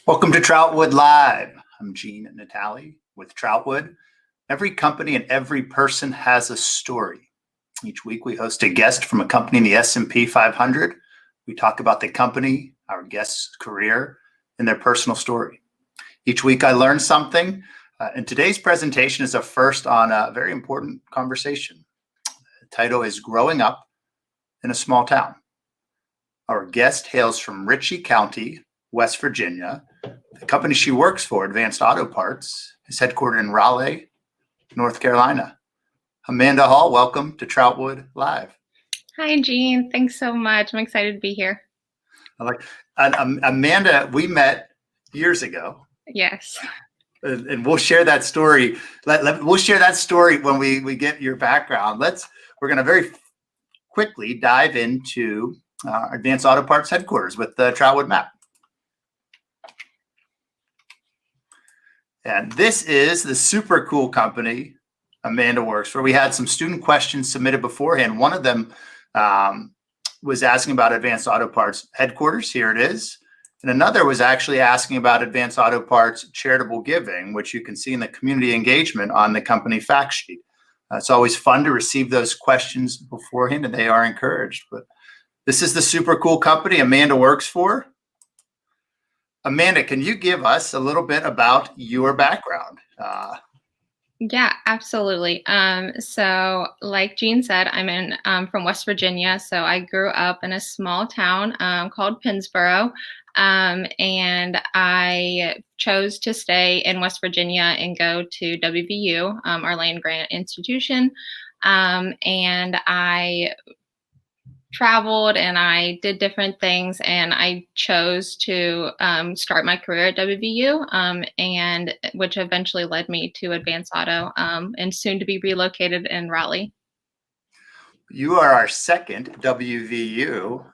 Welcome to Troutwood Live. I'm Gene Natali with Troutwood. Every company and every person has a story. Each week we host a guest from a company in the S&P 500. We talk about the company, our guest's career, and their personal story. Each week I learn something, and today's presentation is a first on a very important conversation. The title is Growing Up in a Small Town. Our guest hails from Ritchie County, West Virginia. The company she works for, Advanced Auto Parts, is headquartered in Raleigh, North Carolina. Amanda Hall, welcome to Troutwood Live. Hi, Gene. Thanks so much. I'm excited to be here. Amanda, we met years ago. Yes. And we'll share that story. We'll share that story when we get your background. We're going to very quickly dive into Advanced Auto Parts headquarters with the Troutwood map. And this is the super cool company Amanda works for. We had some student questions submitted beforehand. One of them was asking about Advanced Auto Parts headquarters. Here it is. And another was actually asking about Advanced Auto Parts charitable giving, which you can see in the community engagement on the company Factsheet. It's always fun to receive those questions beforehand, and they are encouraged. But this is the super cool company Amanda works for. Amanda, can you give us a little bit about your background? Yeah, absolutely. So like Gene said, I'm from West Virginia. So I grew up in a small town called Pennsboro. And I chose to stay in West Virginia and go to WVU, our land grant institution. And I traveled and I did different things, and I chose to start my career at WVU, and which eventually led me to Advanced Auto, and soon to be relocated in Raleigh. You are our second WVU.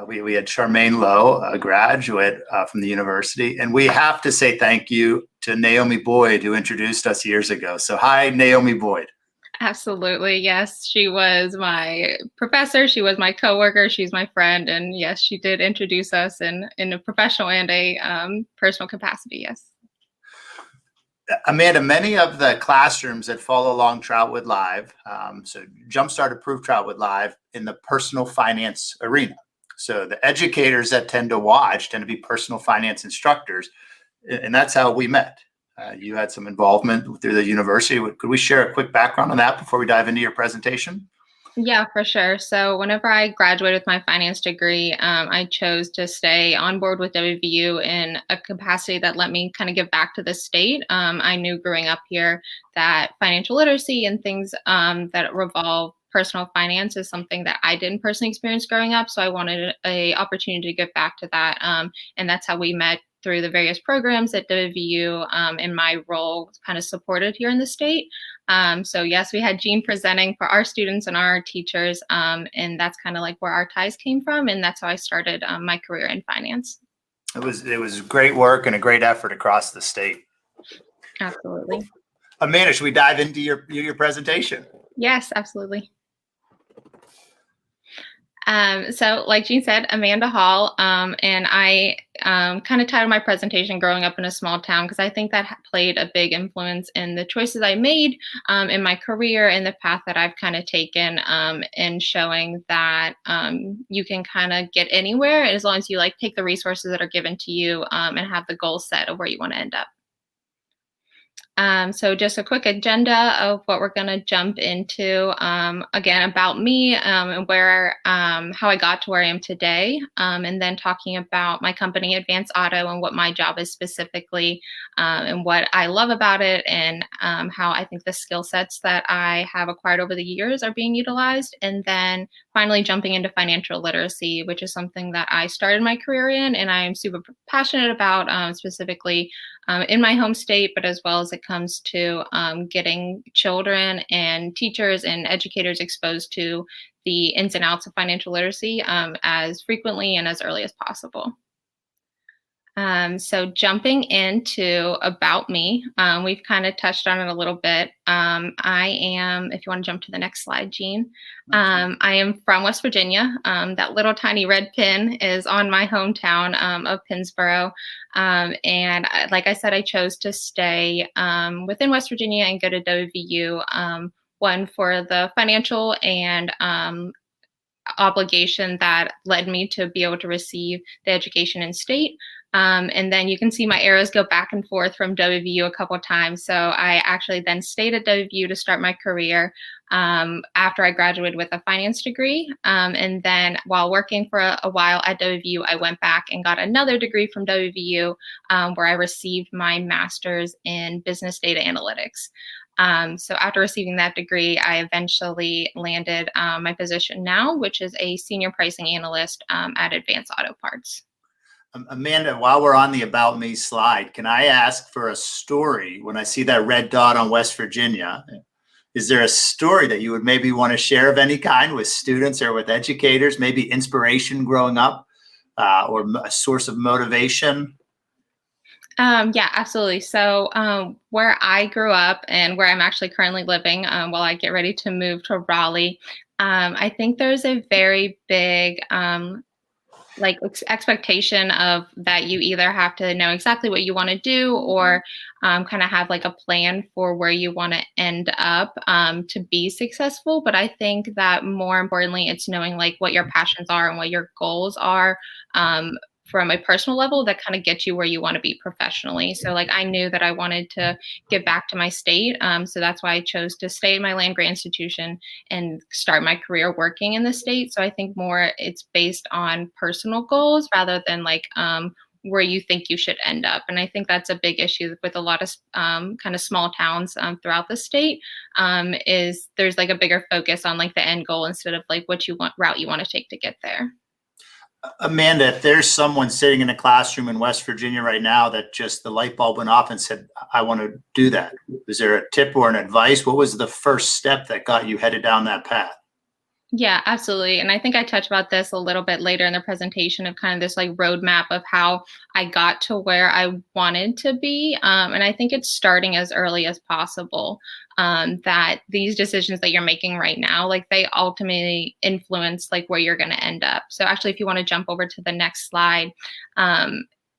We had Charmaine Lowe, a graduate from the university, and we have to say thank you to Naomi Boyd, who introduced us years ago. So hi, Naomi Boyd. Absolutely. Yes, she was my professor. She was my coworker. She's my friend. And yes, she did introduce us in a professional and a personal capacity. Yes. Amanda, many of the classrooms that follow along Troutwood Live, so Jumpstart approved Troutwood Live in the personal finance arena. So the educators that tend to watch tend to be personal finance instructors, and that's how we met. You had some involvement through the university. Could we share a quick background on that before we dive into your presentation? Yeah, for sure. So whenever I graduated with my finance degree, I chose to stay on board with WVU in a capacity that let me kind of give back to the state. I knew growing up here that financial literacy and things that revolve personal finance is something that I didn't personally experience growing up. So I wanted a opportunity to give back to that. And that's how we met through the various programs that WVU in my role kind of supported here in the state. So yes, we had Gene presenting for our students and our teachers, and that's kind of like where our ties came from, and that's how I started my career in finance. It was great work and a great effort across the state. Absolutely. Amanda, should we dive into your presentation? Yes, absolutely. So like Gene said, Amanda Hall, and I kind of titled my presentation Growing Up in a Small Town, because I think that played a big influence in the choices I made in my career and the path that I've kind of taken, in showing that you can kind of get anywhere as long as you like take the resources that are given to you and have the goal set of where you want to end up. So just a quick agenda of what we're going to jump into. Again, about me and where, how I got to where I am today, and then talking about my company, Advanced Auto, and what my job is specifically, and what I love about it, and how I think the skill sets that I have acquired over the years are being utilized. And then finally jumping into financial literacy, which is something that I started my career in, and I'm super passionate about, specifically in my home state, but as well as it comes to getting children and teachers and educators exposed to the ins and outs of financial literacy as frequently and as early as possible. So jumping into about me, we've kind of touched on it a little bit. I am, if you want to jump to the next slide, Gene, I am from West Virginia. That little tiny red pin is on my hometown of Pennsboro. Like I said, I chose to stay within West Virginia and go to WVU, one for the financial and obligation that led me to be able to receive the education in state. And then you can see my arrows go back and forth from WVU a couple of times. So I actually then stayed at WVU to start my career after I graduated with a finance degree. And then while working for a while at WVU, I went back and got another degree from WVU where I received my master's in business data analytics. So after receiving that degree, I eventually landed my position now, which is a senior pricing analyst at Advance Auto Parts. Amanda, while we're on the About Me slide, can I ask for a story when I see that red dot on West Virginia? Is there a story that you would maybe want to share of any kind with students or with educators, maybe inspiration growing up or a source of motivation? Yeah, absolutely. So where I grew up and where I'm actually currently living while I get ready to move to Raleigh, I think there's a very big expectation of that you either have to know exactly what you want to do or kind of have like a plan for where you want to end up to be successful. But I think that more importantly, it's knowing like what your passions are and what your goals are from a personal level that kind of get you where you want to be professionally. So like I knew that I wanted to give back to my state. So that's why I chose to stay in my land grant institution and start my career working in the state. So I think more it's based on personal goals rather than like where you think you should end up. And I think that's a big issue with a lot of kind of small towns throughout the state is there's like a bigger focus on like the end goal instead of like what you want route you want to take to get there. Amanda, if there's someone sitting in a classroom in West Virginia right now that just the light bulb went off and said, I want to do that. Is there a tip or an advice? What was the first step that got you headed down that path? Yeah, absolutely. And I think I touched about this a little bit later in the presentation of kind of this like roadmap of how I got to where I wanted to be. And I think it's starting as early as possible. That these decisions that you're making right now, like they ultimately influence like where you're going to end up. So actually, if you want to jump over to the next slide,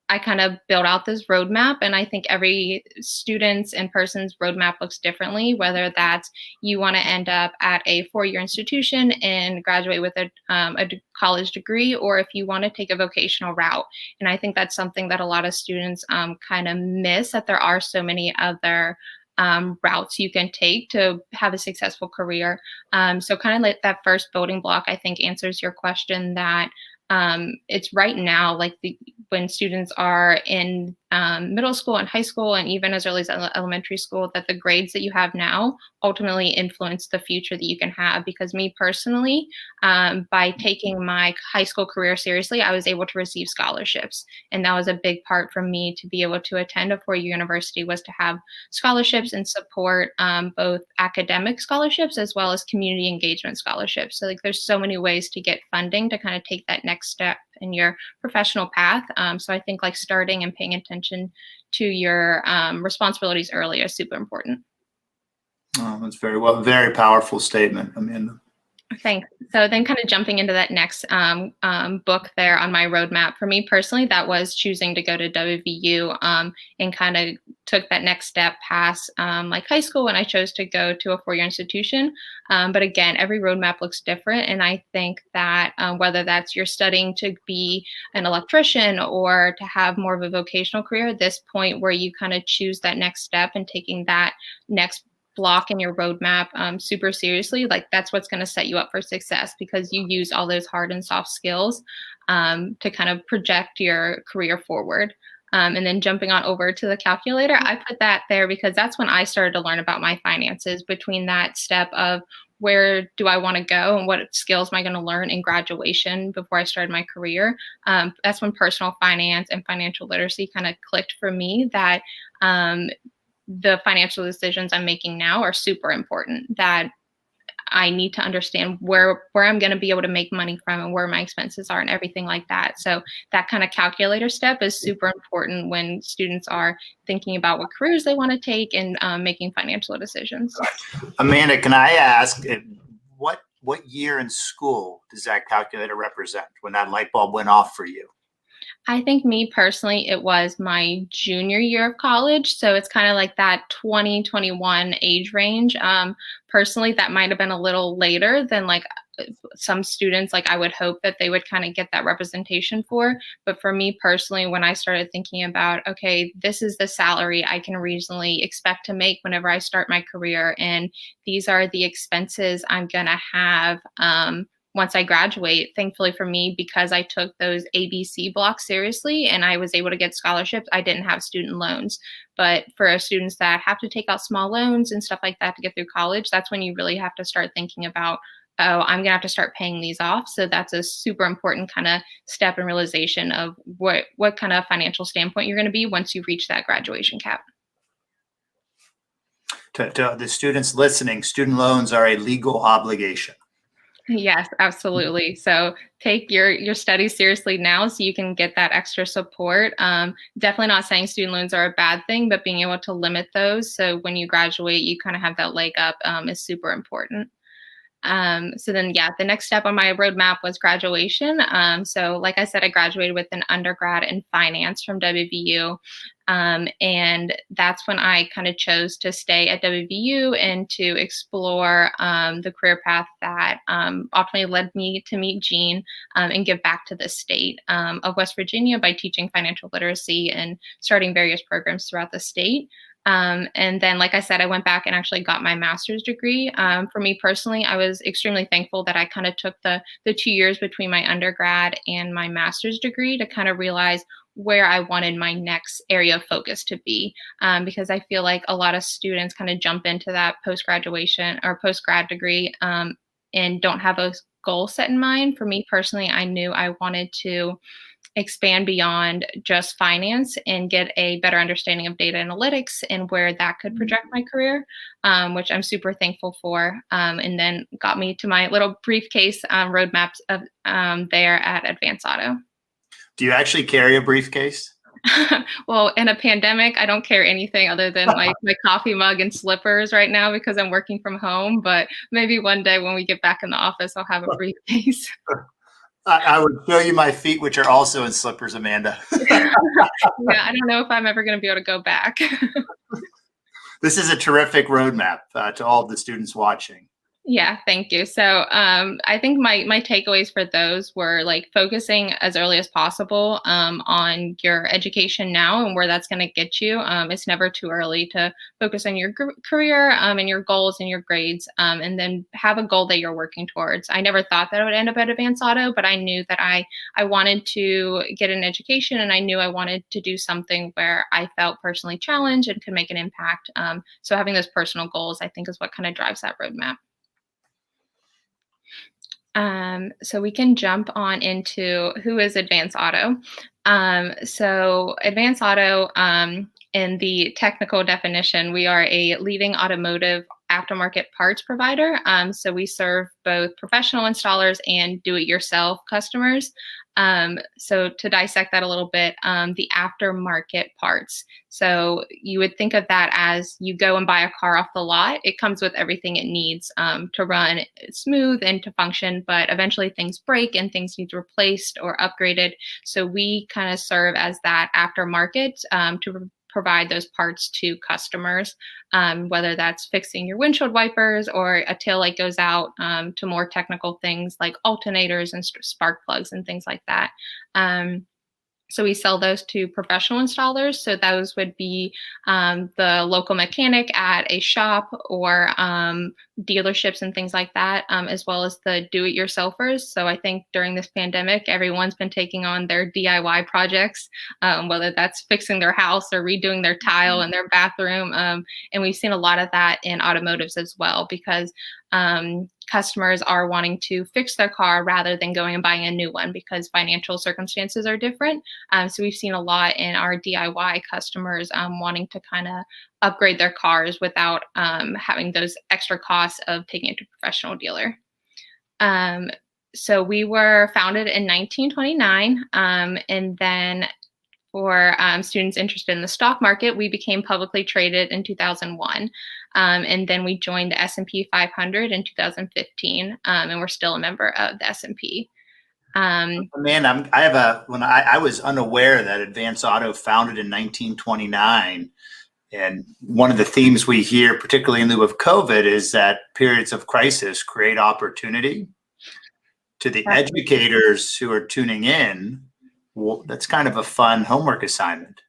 I kind of built out this roadmap, and I think every student's and person's roadmap looks differently, whether that's you want to end up at a four-year institution and graduate with a college degree, or if you want to take a vocational route. And I think that's something that a lot of students kind of miss, that there are so many other routes you can take to have a successful career. So kind of like that first building block, I think answers your question that it's right now, like when students are in middle school and high school, and even as early as elementary school, that the grades that you have now ultimately influence the future that you can have. Because me personally, by taking my high school career seriously, I was able to receive scholarships. And that was a big part for me to be able to attend a four-year university, was to have scholarships and support both academic scholarships as well as community engagement scholarships. So like there's so many ways to get funding to kind of take that next step in your professional path. So I think like starting and paying attention to your responsibilities early is super important. Oh, that's very powerful statement, Amanda. Thanks. So then kind of jumping into that next book there on my roadmap, for me personally, that was choosing to go to WVU and kind of took that next step past like high school when I chose to go to a four-year institution. But again, every roadmap looks different. And I think that whether that's you're studying to be an electrician or to have more of a vocational career, at this point where you kind of choose that next step and taking that next block in your roadmap super seriously, like that's what's going to set you up for success, because you use all those hard and soft skills to kind of project your career forward. And then jumping on over to the calculator, I put that there because that's when I started to learn about my finances, between that step of where do I want to go and what skills am I going to learn in graduation before I started my career. That's when personal finance and financial literacy kind of clicked for me, that the financial decisions I'm making now are super important, that I need to understand where I'm going to be able to make money from and where my expenses are and everything like that. So that kind of calculator step is super important when students are thinking about what careers they want to take and making financial decisions. Amanda, can I ask what year in school does that calculator represent when that light bulb went off for you? I think me personally, it was my junior year of college. So it's kind of like that 2021 age range. Personally, that might have been a little later than like some students, like I would hope that they would kind of get that representation for. But for me personally, when I started thinking about, okay, this is the salary I can reasonably expect to make whenever I start my career, and these are the expenses I'm going to have. Once I graduate, thankfully for me, because I took those ABC blocks seriously and I was able to get scholarships, I didn't have student loans. But for students that have to take out small loans and stuff like that to get through college, that's when you really have to start thinking about, oh, I'm gonna have to start paying these off. So that's a super important kind of step and realization of what kind of financial standpoint you're gonna be once you reach that graduation cap. To the students listening, student loans are a legal obligation. Yes, absolutely. So take your studies seriously now so you can get that extra support. Definitely not saying student loans are a bad thing, but being able to limit those so when you graduate, you kind of have that leg up is super important. So then, yeah, the next step on my roadmap was graduation. So like I said, I graduated with an undergrad in finance from WVU. And that's when I kind of chose to stay at WVU and to explore the career path that ultimately led me to meet Gene and give back to the state of West Virginia by teaching financial literacy and starting various programs throughout the state. And then, like I said, I went back and actually got my master's degree. For me personally, I was extremely thankful that I kind of took the 2 years between my undergrad and my master's degree to kind of realize where I wanted my next area of focus to be. Because I feel like a lot of students kind of jump into that post-graduation or post-grad degree and don't have a goal set in mind. For me personally, I knew I wanted to expand beyond just finance and get a better understanding of data analytics and where that could project my career, which I'm super thankful for. And then got me to my little briefcase roadmaps of there at Advance Auto. Do you actually carry a briefcase? Well, in a pandemic, I don't carry anything other than like my coffee mug and slippers right now because I'm working from home. But maybe one day when we get back in the office, I'll have a briefcase. I would show you my feet, which are also in slippers, Amanda. Yeah, I don't know if I'm ever going to be able to go back. This is a terrific roadmap to all of the students watching. Yeah, thank you. So I think my takeaways for those were like focusing as early as possible on your education now and where that's going to get you. It's never too early to focus on your career and your goals and your grades, and then have a goal that you're working towards. I never thought that I would end up at Advance Auto, but I knew that I wanted to get an education, and I knew I wanted to do something where I felt personally challenged and could make an impact. So having those personal goals, I think, is what kind of drives that roadmap. So we can jump on into who is Advance Auto. So Advance Auto, in the technical definition, we are a leading automotive aftermarket parts provider. So we serve both professional installers and do-it-yourself customers. So to dissect that a little bit, the aftermarket parts. So you would think of that as you go and buy a car off the lot. It comes with everything it needs to run smooth and to function, but eventually things break and things need replaced or upgraded. So we kind of serve as that aftermarket to provide those parts to customers, whether that's fixing your windshield wipers or a tail light goes out, to more technical things like alternators and spark plugs and things like that. So we sell those to professional installers. So those would be the local mechanic at a shop or dealerships and things like that, as well as the do-it-yourselfers. So I think during this pandemic, everyone's been taking on their DIY projects, whether that's fixing their house or redoing their tile in their bathroom. And we've seen a lot of that in automotives as well, because customers are wanting to fix their car rather than going and buying a new one because financial circumstances are different. So we've seen a lot in our DIY customers wanting to kind of upgrade their cars without having those extra costs cost of taking it to professional dealer. So we were founded in 1929, and then for students interested in the stock market, we became publicly traded in 2001, and then we joined the S&P 500 in 2015, and we're still a member of the S&P. Man, I was unaware that Advance Auto founded in 1929. And one of the themes we hear, particularly in lieu of COVID, is that periods of crisis create opportunity. To the educators who are tuning in, well, that's kind of a fun homework assignment,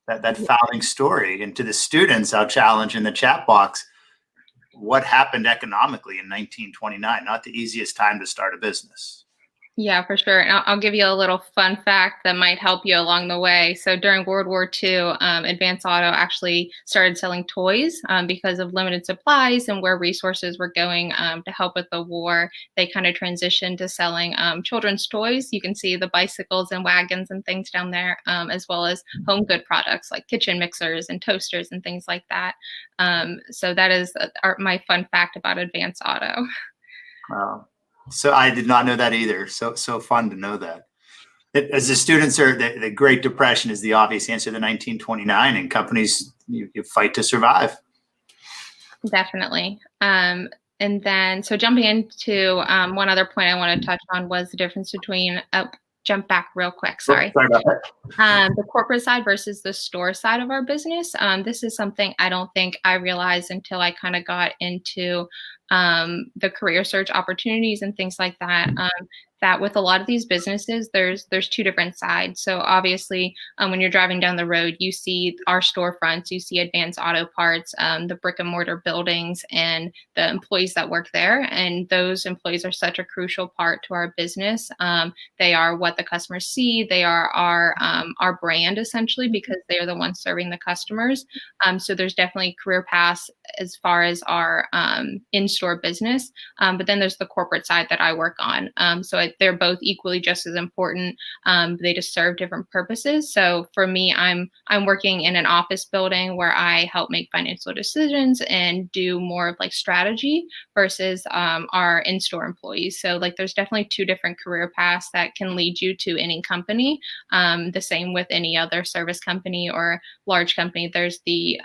that founding story. And to the students, I'll challenge in the chat box, what happened economically in 1929? Not the easiest time to start a business. Yeah, for sure. And I'll give you a little fun fact that might help you along the way. So during World War II, Advance Auto actually started selling toys because of limited supplies and where resources were going to help with the war. They kind of transitioned to selling children's toys. You can see the bicycles and wagons and things down there, as well as home good products like kitchen mixers and toasters and things like that. So that is my fun fact about Advance Auto. Wow. So I did not know that either. So fun to know that. As the students are, the Great Depression is the obvious answer to 1929, and companies, you fight to survive. Definitely. And then, so jumping into one other point I want to touch on was the difference between, jump back real quick, sorry. Sorry about that. The corporate side versus the store side of our business. This is something I don't think I realized until I kind of got into the career search opportunities and things like that. That with a lot of these businesses, there's two different sides. So obviously, when you're driving down the road, you see our storefronts, you see Advance Auto Parts, the brick and mortar buildings, and the employees that work there. And those employees are such a crucial part to our business. They are what the customers see. They are our brand essentially, because they are the ones serving the customers. So there's definitely career paths as far as our in-store business. But then there's the corporate side that I work on. So they're both equally just as important. They just serve different purposes. So for me, I'm working in an office building where I help make financial decisions and do more of like strategy versus our in-store employees. So like there's definitely two different career paths that can lead you to any company. The same with any other service company or large company. There's the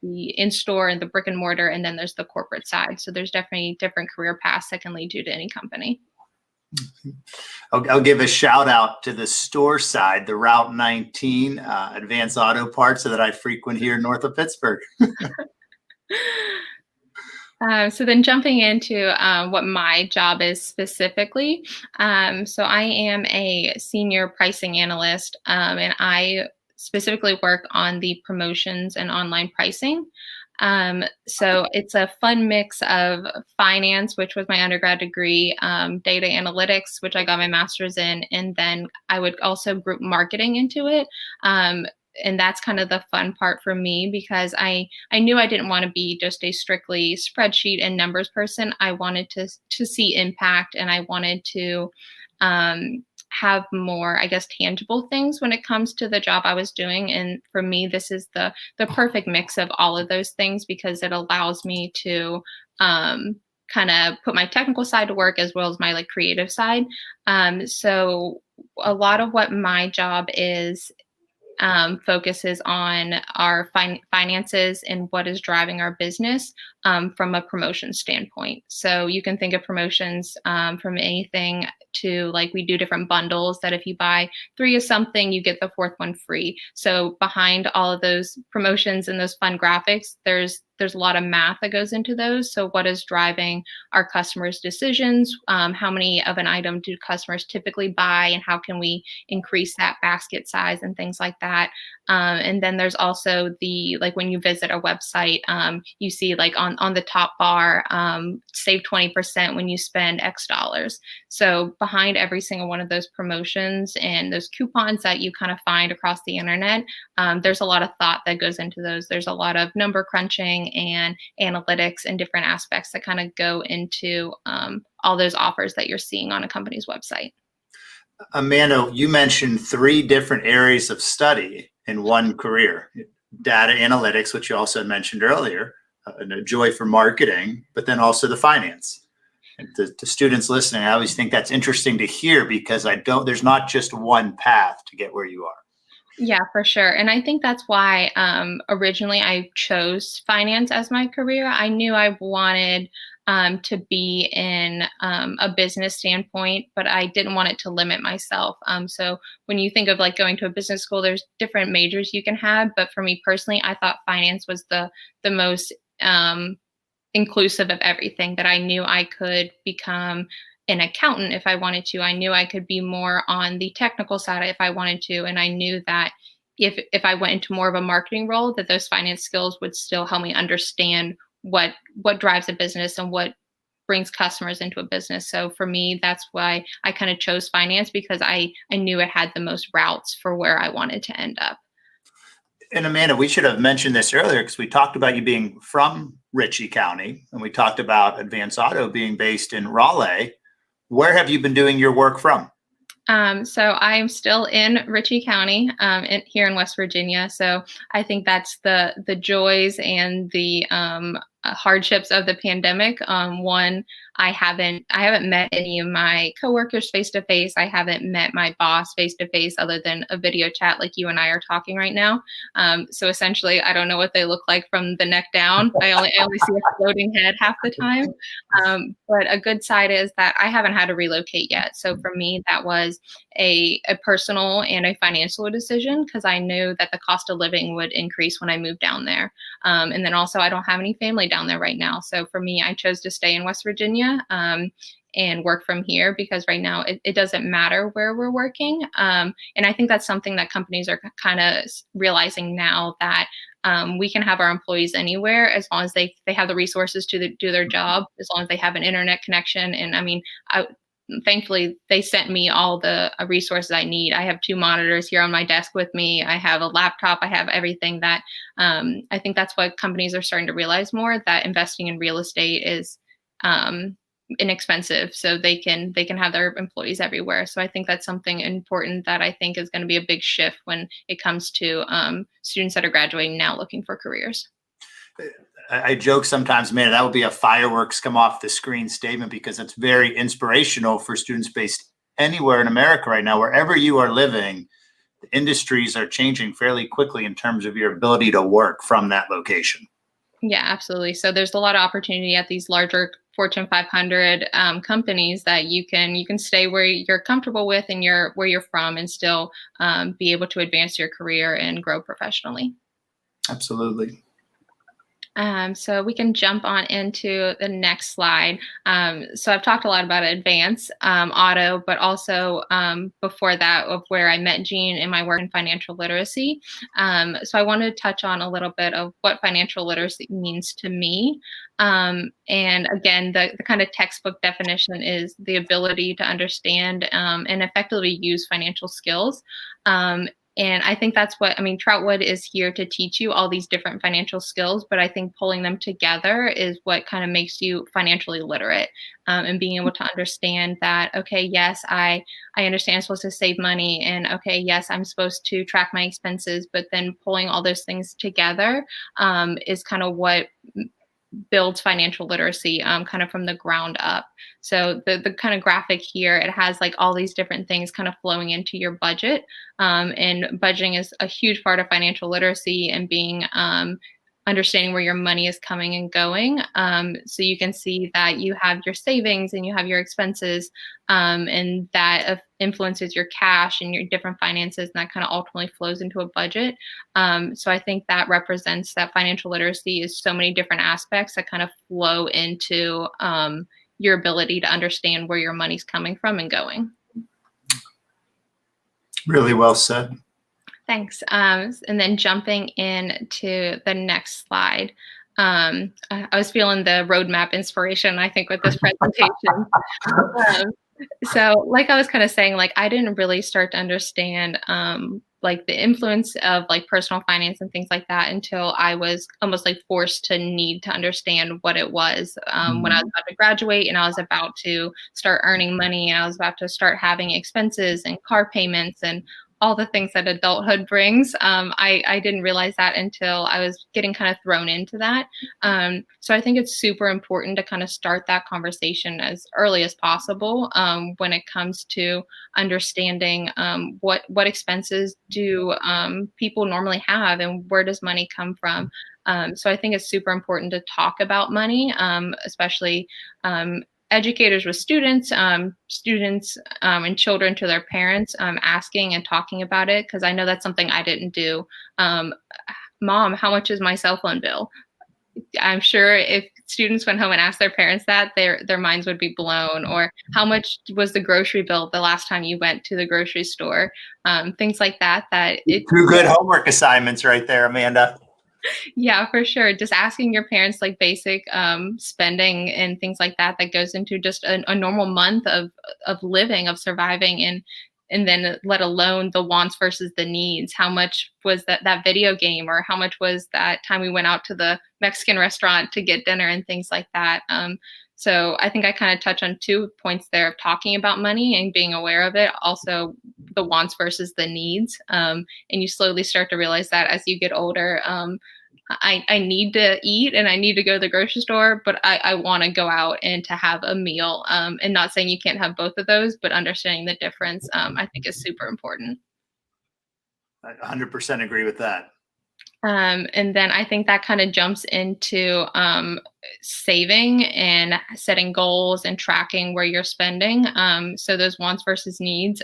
in-store and the brick and mortar, and then there's the corporate side. So there's definitely different career paths that can lead you to any company. I'll give a shout out to the store side, the Route 19 Advance Auto Parts that I frequent here north of Pittsburgh. So then jumping into what my job is specifically. So I am a senior pricing analyst, and I specifically work on the promotions and online pricing. So it's a fun mix of finance, which was my undergrad degree, data analytics, which I got my master's in, and then I would also group marketing into it. And that's kind of the fun part for me, because I knew I didn't want to be just a strictly spreadsheet and numbers person. I wanted to see impact, and I wanted to have more, I guess, tangible things when it comes to the job I was doing. And for me, this is the perfect mix of all of those things, because it allows me to kind of put my technical side to work as well as my like creative side. So a lot of what my job is focuses on our finances and what is driving our business from a promotion standpoint. So you can think of promotions from anything to, like, we do different bundles that if you buy 3 of something, you get the 4th one free. So behind all of those promotions and those fun graphics, there's a lot of math that goes into those. So what is driving our customers' decisions? How many of an item do customers typically buy, and how can we increase that basket size and things like that? And then there's also like when you visit our website, you see like on the top bar, save 20% when you spend X dollars. So behind every single one of those promotions and those coupons that you kind of find across the internet, there's a lot of thought that goes into those. There's a lot of number crunching and analytics and different aspects that kind of go into all those offers that you're seeing on a company's website. Amanda, you mentioned 3 different areas of study in one career: data analytics, which you also mentioned earlier, and a joy for marketing, but then also the finance. And to students listening, I always think that's interesting to hear because there's not just one path to get where you are. Yeah, for sure. And I think that's why originally I chose finance as my career. I knew I wanted to be in a business standpoint, but I didn't want it to limit myself. So when you think of like going to a business school, there's different majors you can have. But for me personally, I thought finance was the most inclusive of everything, that I knew I could become an accountant if I wanted to. I knew I could be more on the technical side if I wanted to. And I knew that if I went into more of a marketing role, that those finance skills would still help me understand what drives a business and what brings customers into a business. So for me, that's why I kind of chose finance, because I knew it had the most routes for where I wanted to end up. And Amanda, we should have mentioned this earlier because we talked about you being from Ritchie County and we talked about Advance Auto being based in Raleigh. Where have you been doing your work from? So I'm still in Ritchie County, here in West Virginia. So I think that's the joys and the hardships of the pandemic. One, I haven't met any of my coworkers face to face. I haven't met my boss face to face other than a video chat like you and I are talking right now. So essentially, I don't know what they look like from the neck down. I only see a floating head half the time. But a good side is that I haven't had to relocate yet. So for me, that was a personal and a financial decision, because I knew that the cost of living would increase when I moved down there. And then also I don't have any family down there right now. So for me, I chose to stay in West Virginia and work from here, because right now it doesn't matter where we're working. And I think that's something that companies are kind of realizing now, that we can have our employees anywhere as long as they have the resources to do their job, as long as they have an internet connection. And I mean, thankfully, they sent me all the resources I need. I have 2 monitors here on my desk with me. I have a laptop. I have everything that I think that's what companies are starting to realize more, that investing in real estate is inexpensive, so they can have their employees everywhere. So I think that's something important that I think is going to be a big shift when it comes to students that are graduating now looking for careers. I joke sometimes, man, that would be a fireworks come off the screen statement, because it's very inspirational for students based anywhere in America right now. Wherever you are living, the industries are changing fairly quickly in terms of your ability to work from that location. Yeah, absolutely. So there's a lot of opportunity at these larger Fortune 500 companies that you can stay where you're comfortable with and where you're from, and still be able to advance your career and grow professionally. Absolutely. So we can jump on into the next slide. So I've talked a lot about Advance Auto, but also before that, of where I met Gene in my work in financial literacy. So I wanted to touch on a little bit of what financial literacy means to me. And again, the kind of textbook definition is the ability to understand and effectively use financial skills. And I think that's what, I mean, Troutwood is here to teach you all these different financial skills, but I think pulling them together is what kind of makes you financially literate, and being able to understand that, okay, yes, I understand I'm supposed to save money, and okay, yes, I'm supposed to track my expenses, but then pulling all those things together is kind of what builds financial literacy kind of from the ground up. So the kind of graphic here, it has like all these different things kind of flowing into your budget. And budgeting is a huge part of financial literacy, and being understanding where your money is coming and going. So you can see that you have your savings and you have your expenses, and that influences your cash and your different finances, and that kind of ultimately flows into a budget. So I think that represents that financial literacy is so many different aspects that kind of flow into your ability to understand where your money's coming from and going. Really well said. Thanks. And then jumping into the next slide. I was feeling the roadmap inspiration, I think, with this presentation. So like I was kind of saying, like I didn't really start to understand like the influence of like personal finance and things like that until I was almost like forced to need to understand what it was when I was about to graduate and I was about to start earning money and I was about to start having expenses and car payments and all the things that adulthood brings. I didn't realize that until I was getting kind of thrown into that. So I think it's super important to kind of start that conversation as early as possible when it comes to understanding what expenses do people normally have and where does money come from. So I think it's super important to talk about money, especially educators with students, students and children to their parents, asking and talking about it, because I know that's something I didn't do. Mom, how much is my cell phone bill? I'm sure if students went home and asked their parents that, their minds would be blown. Or how much was the grocery bill the last time you went to the grocery store? Things like that. Two good homework assignments right there, Amanda. Yeah, for sure. Just asking your parents like basic spending and things like that goes into just a normal month of living, of surviving, and then let alone the wants versus the needs. How much was that video game, or how much was that time we went out to the Mexican restaurant to get dinner and things like that. So I think I kind of touch on 2 points there of talking about money and being aware of it. Also the wants versus the needs. And you slowly start to realize that as you get older. I need to eat and I need to go to the grocery store, but I want to go out and to have a meal. And not saying you can't have both of those, but understanding the difference, I think is super important. I 100% agree with that. And then I think that kind of jumps into saving and setting goals and tracking where you're spending. So those wants versus needs.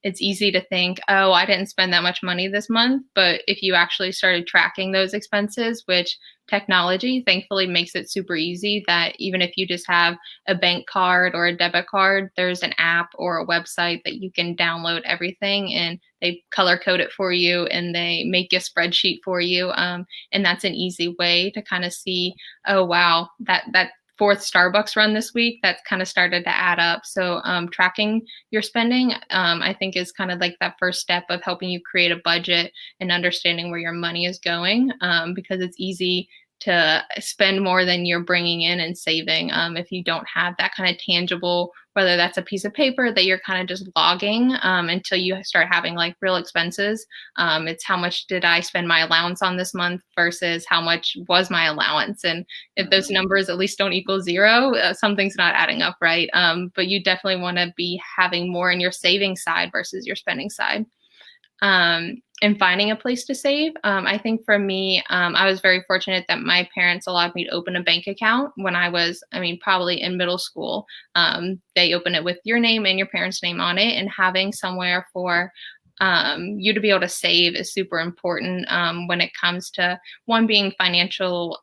It's easy to think, oh, I didn't spend that much money this month. But if you actually started tracking those expenses, which technology thankfully makes it super easy, that even if you just have a bank card or a debit card, there's an app or a website that you can download everything, and they color code it for you and they make a spreadsheet for you. And that's an easy way to kind of see, oh, wow, that fourth Starbucks run this week, that's kind of started to add up. So tracking your spending, I think is kind of like that first step of helping you create a budget and understanding where your money is going, because it's easy to spend more than you're bringing in and saving if you don't have that kind of tangible, whether that's a piece of paper that you're kind of just logging until you start having like real expenses. It's how much did I spend my allowance on this month versus how much was my allowance. And if those numbers at least don't equal zero, something's not adding up, right? But you definitely want to be having more in your saving side versus your spending side. And finding a place to save. I think for me, I was very fortunate that my parents allowed me to open a bank account when I was, probably in middle school. They open it with your name and your parents' name on it, and having somewhere for you to be able to save is super important when it comes to one, being financial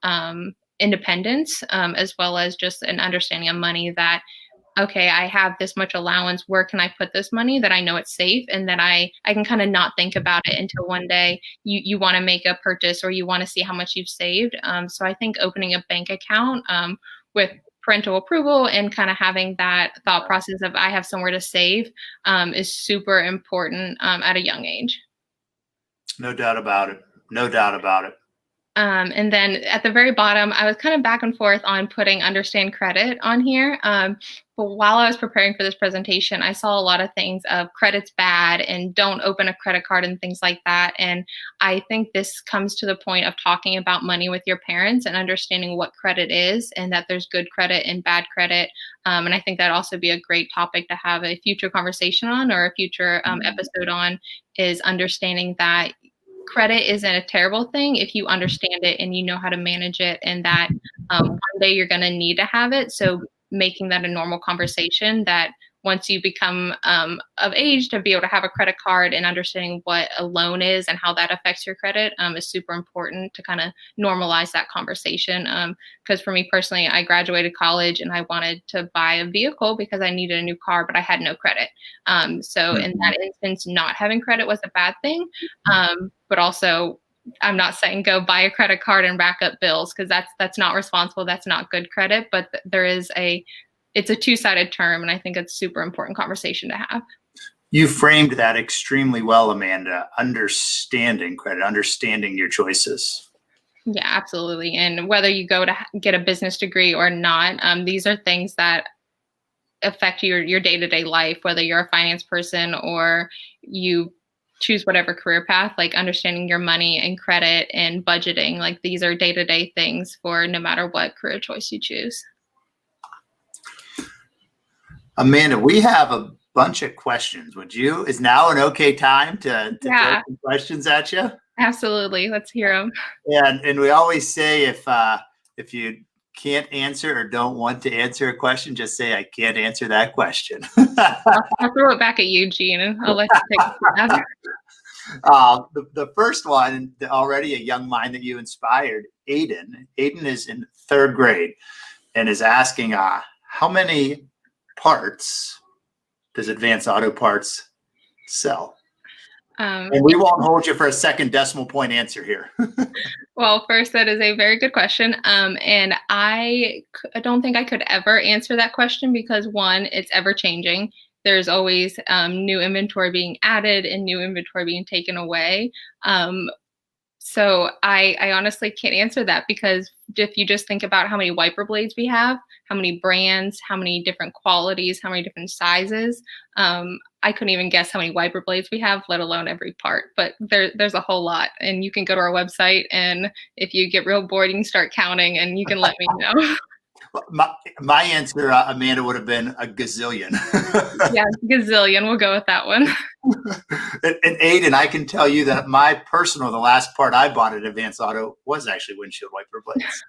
independence, as well as just an understanding of money that, okay, I have this much allowance. Where can I put this money that I know it's safe and that I can kind of not think about it until one day you want to make a purchase or you want to see how much you've saved. So I think opening a bank account with parental approval and kind of having that thought process of I have somewhere to save is super important at a young age. No doubt about it. No doubt about it. And then at the very bottom, I was kind of back and forth on putting understand credit on here. But while I was preparing for this presentation, I saw a lot of things of credit's bad and don't open a credit card and things like that. And I think this comes to the point of talking about money with your parents and understanding what credit is and that there's good credit and bad credit. And I think that'd also be a great topic to have a future conversation on, or a future episode on, is understanding that credit isn't a terrible thing if you understand it and you know how to manage it, and that one day you're going to need to have it. So making that a normal conversation, that once you become of age to be able to have a credit card, and understanding what a loan is and how that affects your credit is super important to kind of normalize that conversation. Because for me personally, I graduated college and I wanted to buy a vehicle because I needed a new car, but I had no credit. So in that instance, not having credit was a bad thing. But also, I'm not saying go buy a credit card and rack up bills, because that's not responsible. That's not good credit. But it's a two-sided term, and I think it's a super important conversation to have. You framed that extremely well, Amanda. Understanding credit, understanding your choices. Yeah, absolutely. And whether you go to get a business degree or not, these are things that affect your day-to-day life, whether you're a finance person or you choose whatever career path, like understanding your money and credit and budgeting. Like these are day-to-day things for no matter what career choice you choose. Amanda, we have a bunch of questions. Is now an okay time to throw some questions at you? Absolutely. Let's hear them. And we always say if you can't answer or don't want to answer a question, just say, I can't answer that question. I'll throw it back at you, Gene, and I'll let you take it. The first one, already a young mind that you inspired, Aiden. Aiden is in 3rd grade and is asking, how many parts does Advanced Auto Parts sell? And we won't hold you for a second decimal point answer here. Well, first, that is a very good question. And I don't think I could ever answer that question because, one, it's ever changing. There's always new inventory being added and new inventory being taken away. So I honestly can't answer that because if you just think about how many wiper blades we have, how many brands, how many different qualities, how many different sizes, I couldn't even guess how many wiper blades we have, let alone every part. But there's a whole lot. And you can go to our website, and if you get real bored, you can start counting and you can let me know. My answer, Amanda, would have been a gazillion. Yeah, gazillion. We'll go with that one. And Aiden, I can tell you that the last part I bought at Advanced Auto was actually windshield wiper blades.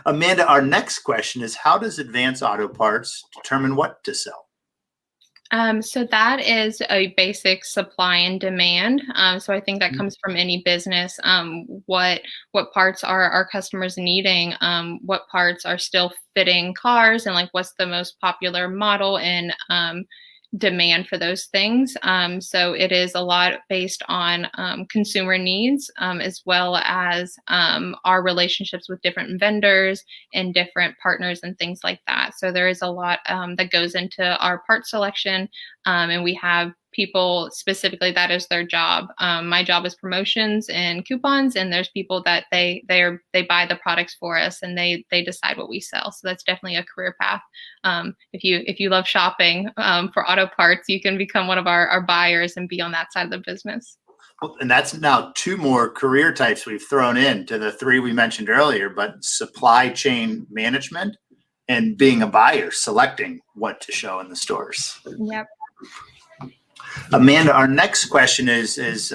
Amanda, our next question is, how does Advanced Auto Parts determine what to sell? So that is a basic supply and demand. So I think that comes from any business. What parts are our customers needing? What parts are still fitting cars, and like what's the most popular model and demand for those things. So it is a lot based on consumer needs, as well as our relationships with different vendors and different partners and things like that. So there is a lot that goes into our part selection, and we have people specifically that is their job. My job is promotions and coupons, and there's people that they buy the products for us and they decide what we sell. So that's definitely a career path. If you love shopping for auto parts, you can become one of our buyers and be on that side of the business. Well, and that's now 2 more career types we've thrown into the 3 we mentioned earlier, but supply chain management and being a buyer, selecting what to show in the stores. Yep. Amanda, our next question is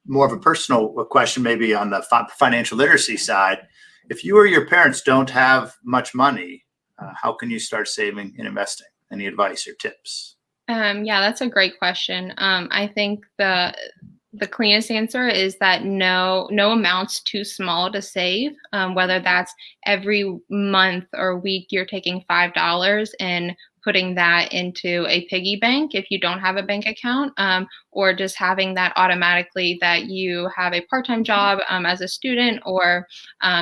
more of a personal question, maybe on the financial literacy side. If you or your parents don't have much money, how can you start saving and investing? Any advice or tips? Yeah, that's a great question. I think the cleanest answer is that no amount's too small to save, whether that's every month or week you're taking $5 and putting that into a piggy bank if you don't have a bank account, or just having that automatically that you have a part-time job as a student, or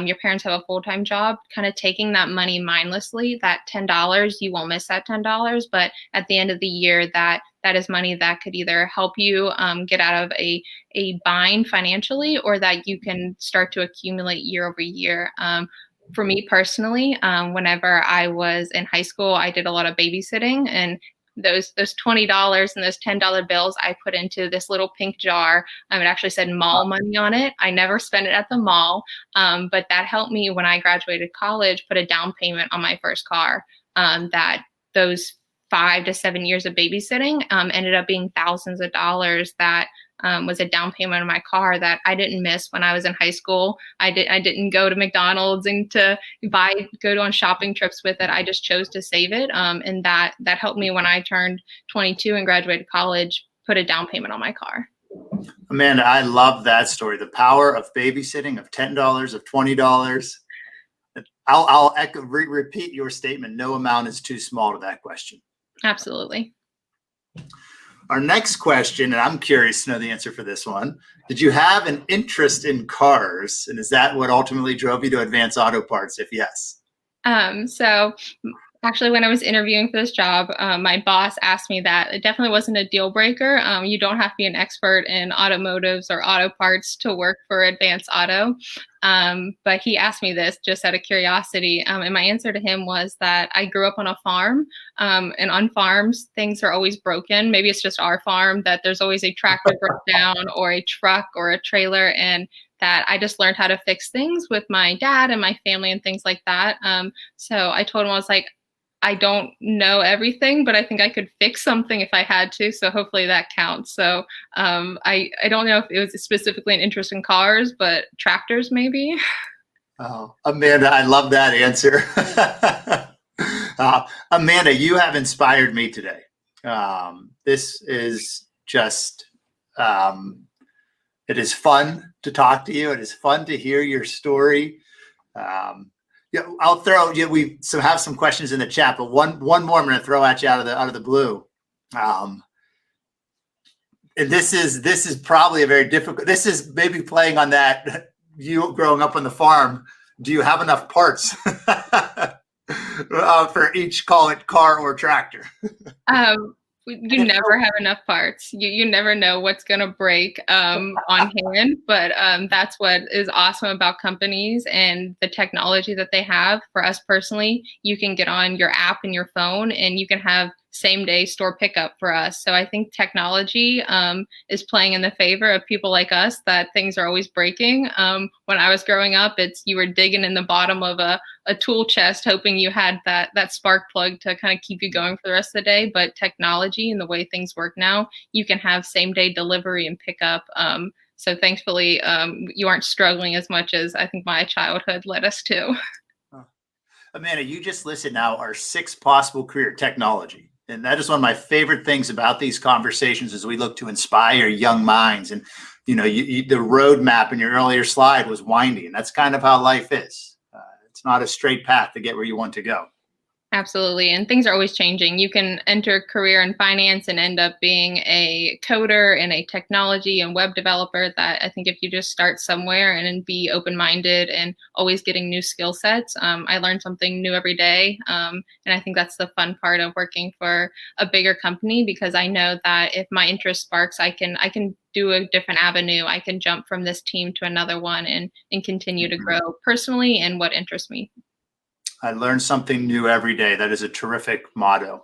your parents have a full-time job, kind of taking that money mindlessly. That $10, you won't miss that $10, but at the end of the year, that is money that could either help you get out of a bind financially, or that you can start to accumulate year over year. For me personally, whenever I was in high school, I did a lot of babysitting, and those $20 and those $10 bills I put into this little pink jar. It actually said mall money on it. I never spent it at the mall, but that helped me when I graduated college, put a down payment on my first car. That those 5 to 7 years of babysitting ended up being thousands of dollars that was a down payment on my car that I didn't miss when I was in high school. I didn't go to McDonald's and go on shopping trips with it. I just chose to save it, and that helped me when I turned 22 and graduated college, put a down payment on my car. Amanda, I love that story. The power of babysitting, of $10, of $20. I'll repeat your statement. No amount is too small to that question. Absolutely. Our next question, and I'm curious to know the answer for this one. Did you have an interest in cars? And is that what ultimately drove you to Advanced Auto Parts, if yes? So Actually, when I was interviewing for this job, my boss asked me that. It definitely wasn't a deal breaker. You don't have to be an expert in automotives or auto parts to work for Advanced Auto. But he asked me this just out of curiosity. And my answer to him was that I grew up on a farm. And on farms, things are always broken. Maybe it's just our farm that there's always a tractor broke down or a truck or a trailer. And that I just learned how to fix things with my dad and my family and things like that. So I told him, I was like, I don't know everything, but I think I could fix something if I had to. So hopefully that counts. So I don't know if it was specifically an interest in cars, but tractors maybe. Oh, Amanda, I love that answer. Amanda, you have inspired me today. This is just, it is fun to talk to you. It is fun to hear your story. Yeah, I'll throw. Yeah, we have some questions in the chat, but one more I'm going to throw at you out of the blue. And this is probably a very difficult. This is maybe playing on that. You growing up on the farm, do you have enough parts for each, call it car or tractor? You never have enough parts. You never know what's going to break on hand. But that's what is awesome about companies and the technology that they have. For us personally, you can get on your app and your phone and you can have same day store pickup for us. So I think technology is playing in the favor of people like us that things are always breaking. When I was growing up, you were digging in the bottom of a tool chest, hoping you had that spark plug to kind of keep you going for the rest of the day. But technology and the way things work now, you can have same day delivery and pickup. So thankfully, you aren't struggling as much as I think my childhood led us to. Amanda, you just listed now our 6 possible career technology. And that is one of my favorite things about these conversations as we look to inspire young minds. And, the roadmap in your earlier slide was winding. And that's kind of how life is. It's not a straight path to get where you want to go. Absolutely. And things are always changing. You can enter a career in finance and end up being a coder and a technology and web developer. That I think if you just start somewhere and be open-minded and always getting new skill sets, I learn something new every day. And I think that's the fun part of working for a bigger company, because I know that if my interest sparks, I can do a different avenue. I can jump from this team to another one and continue to grow personally and what interests me. I learn something new every day. That is a terrific motto.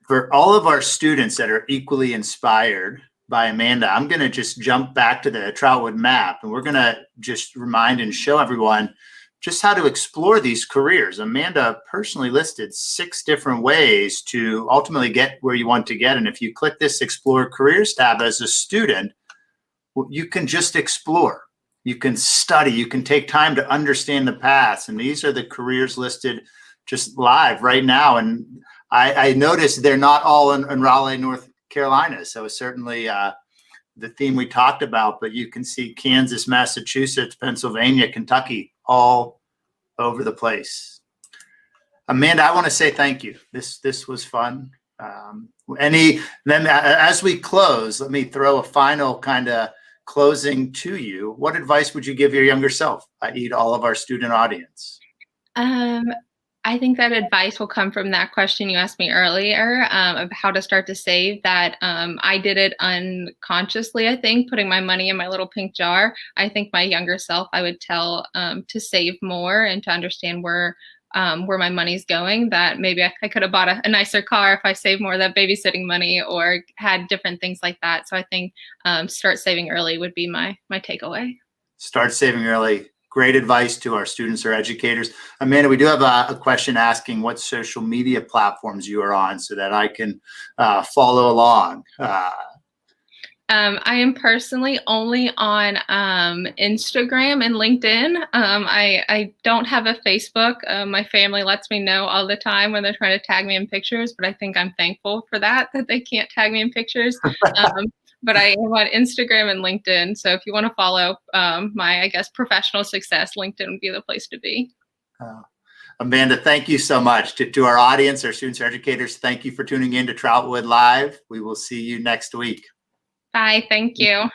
For all of our students that are equally inspired by Amanda, I'm going to just jump back to the Troutwood map, and we're going to just remind and show everyone just how to explore these careers. Amanda personally listed 6 different ways to ultimately get where you want to get. And if you click this Explore Careers tab as a student, you can just explore. You can study, you can take time to understand the paths. And these are the careers listed just live right now. And I noticed they're not all in Raleigh, North Carolina. So certainly the theme we talked about, but you can see Kansas, Massachusetts, Pennsylvania, Kentucky, all over the place. Amanda, I want to say thank you. This was fun. Then as we close, let me throw a final kind of closing to you. What advice would you give your younger self, i.e. to all of our student audience? I think that advice will come from that question you asked me earlier of how to start to save. That I did it unconsciously, I think, putting my money in my little pink jar. I think my younger self, I would tell to save more and to understand where my money's going, that maybe I could have bought a nicer car if I saved more of that babysitting money or had different things like that. So I think start saving early would be my takeaway. Start saving early. Great advice to our students or educators. Amanda, we do have a question asking what social media platforms you are on so that I can follow along. I am personally only on Instagram and LinkedIn. I don't have a Facebook. My family lets me know all the time when they're trying to tag me in pictures, but I think I'm thankful for that they can't tag me in pictures. But I am on Instagram and LinkedIn. So if you want to follow my, I guess, professional success, LinkedIn would be the place to be. Amanda, thank you so much. To our audience, our students, our educators, thank you for tuning in to Troutwood Live. We will see you next week. Bye. Thank you.